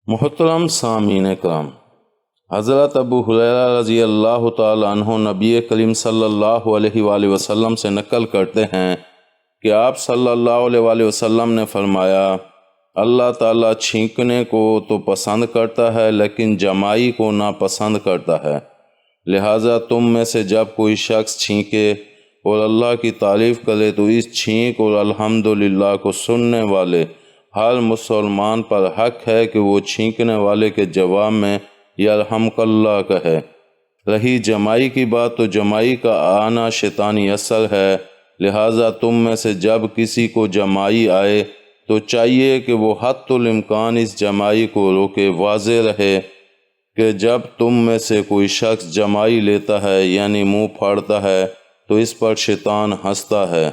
محترم سامعین کرام، حضرت ابو ہریرہ رضی اللہ تعالی عنہ نبی کریم صلی اللہ علیہ وآلہ وسلم سے نقل کرتے ہیں کہ آپ صلی اللہ علیہ وآلہ وسلم نے فرمایا، اللہ تعالیٰ چھینکنے کو تو پسند کرتا ہے لیکن جمائی کو ناپسند کرتا ہے، لہٰذا تم میں سے جب کوئی شخص چھینکے اور اللہ کی تعریف کرے تو اس چھینک اور الحمدللہ کو سننے والے ہر مسلمان پر حق ہے کہ وہ چھینکنے والے کے جواب میں یرحمک اللہ کہے۔ رہی جمائی کی بات، تو جمائی کا آنا شیطانی اثر ہے، لہٰذا تم میں سے جب کسی کو جمائی آئے تو چاہیے کہ وہ حد الامکان اس جمائی کو روکے۔ واضح رہے کہ جب تم میں سے کوئی شخص جمائی لیتا ہے یعنی منہ پھاڑتا ہے تو اس پر شیطان ہنستا ہے۔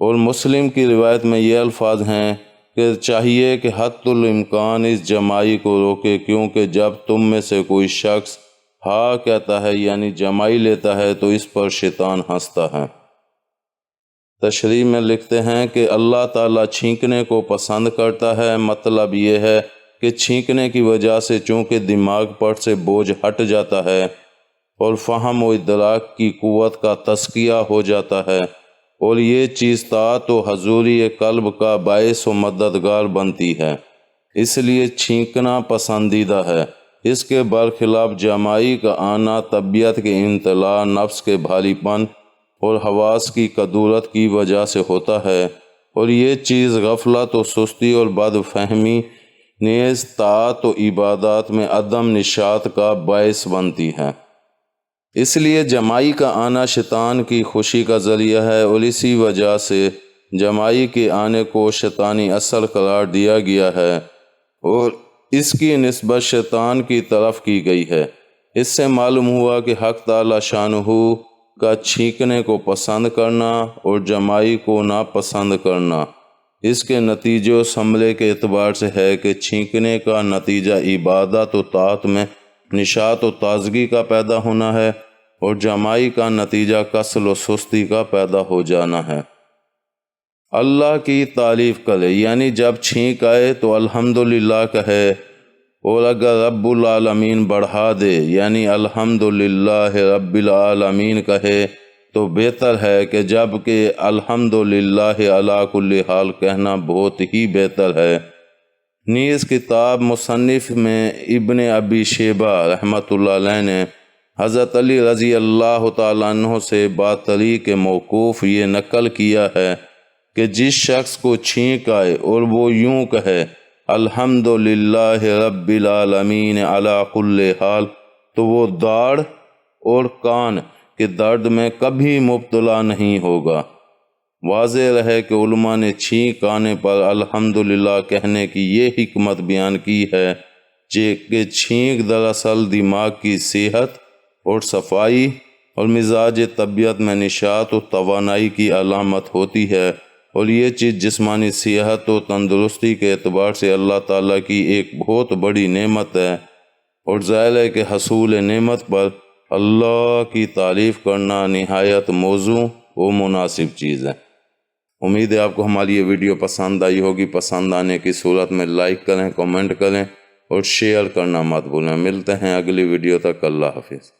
اور مسلم کی روایت میں یہ الفاظ ہیں کہ چاہیے کہ حد الامکان اس جمائی کو روکے، کیونکہ جب تم میں سے کوئی شخص ہاں کہتا ہے یعنی جمائی لیتا ہے تو اس پر شیطان ہنستا ہے۔ تشریح میں لکھتے ہیں کہ اللہ تعالیٰ چھینکنے کو پسند کرتا ہے، مطلب یہ ہے کہ چھینکنے کی وجہ سے چونکہ دماغ پر سے بوجھ ہٹ جاتا ہے اور فہم و ادراک کی قوت کا تزکیہ ہو جاتا ہے، اور یہ چیز طاعت و حضوری قلب کا باعث و مددگار بنتی ہے، اس لیے چھینکنا پسندیدہ ہے۔ اس کے برخلاف جمائی کا آنا طبیعت کے انطلاع، نفس کے بھاری پن اور حواس کی کدورت کی وجہ سے ہوتا ہے، اور یہ چیز غفلت و سستی اور بد فہمی نیز طاعت و عبادات میں عدم نشاط کا باعث بنتی ہے۔ اس لیے جمائی کا آنا شیطان کی خوشی کا ذریعہ ہے، اور اسی وجہ سے جمائی کے آنے کو شیطانی اثر قرار دیا گیا ہے اور اس کی نسبت شیطان کی طرف کی گئی ہے۔ اس سے معلوم ہوا کہ حق تعالی شانہ کا چھینکنے کو پسند کرنا اور جمائی کو ناپسند کرنا اس کے نتیجے و ثمرے کے اعتبار سے ہے کہ چھینکنے کا نتیجہ عبادت و طاعت میں نشاط و تازگی کا پیدا ہونا ہے، اور جمائی کا نتیجہ کسل و سستی کا پیدا ہو جانا ہے۔ اللہ کی تعریف کرے یعنی جب چھینک آئے تو الحمدللہ کہے، اور اگر رب العالمین بڑھا دے یعنی الحمدللہ رب العالمین کہے تو بہتر ہے کہ جب کہ الحمدللہ علی کل حال کہنا بہت ہی بہتر ہے۔ نیز کتاب مصنف میں ابن ابی شیبہ رحمۃ اللہ علیہ نے حضرت علی رضی اللہ تعالیٰ عنہ سے بطریق موقوف یہ نقل کیا ہے کہ جس شخص کو چھینک آئے اور وہ یوں کہے الحمدللہ رب العالمین علی کل حال، تو وہ داڑھ اور کان کے درد میں کبھی مبتلا نہیں ہوگا۔ واضح رہے کہ علماء نے چھینک آنے پر الحمدللہ کہنے کی یہ حکمت بیان کی ہے کہ چھینک دراصل دماغ کی صحت اور صفائی اور مزاج طبیعت میں نشاط و توانائی کی علامت ہوتی ہے، اور یہ چیز جسمانی صحت و تندرستی کے اعتبار سے اللہ تعالیٰ کی ایک بہت بڑی نعمت ہے، اور ظاہر ہے کہ حصول نعمت پر اللہ کی تعریف کرنا نہایت موزوں و مناسب چیز ہے۔ امید ہے آپ کو ہماری یہ ویڈیو پسند آئی ہوگی۔ پسند آنے کی صورت میں لائک کریں، کمنٹ کریں اور شیئر کرنا مت بھولیں۔ ملتے ہیں اگلی ویڈیو تک، اللہ حافظ۔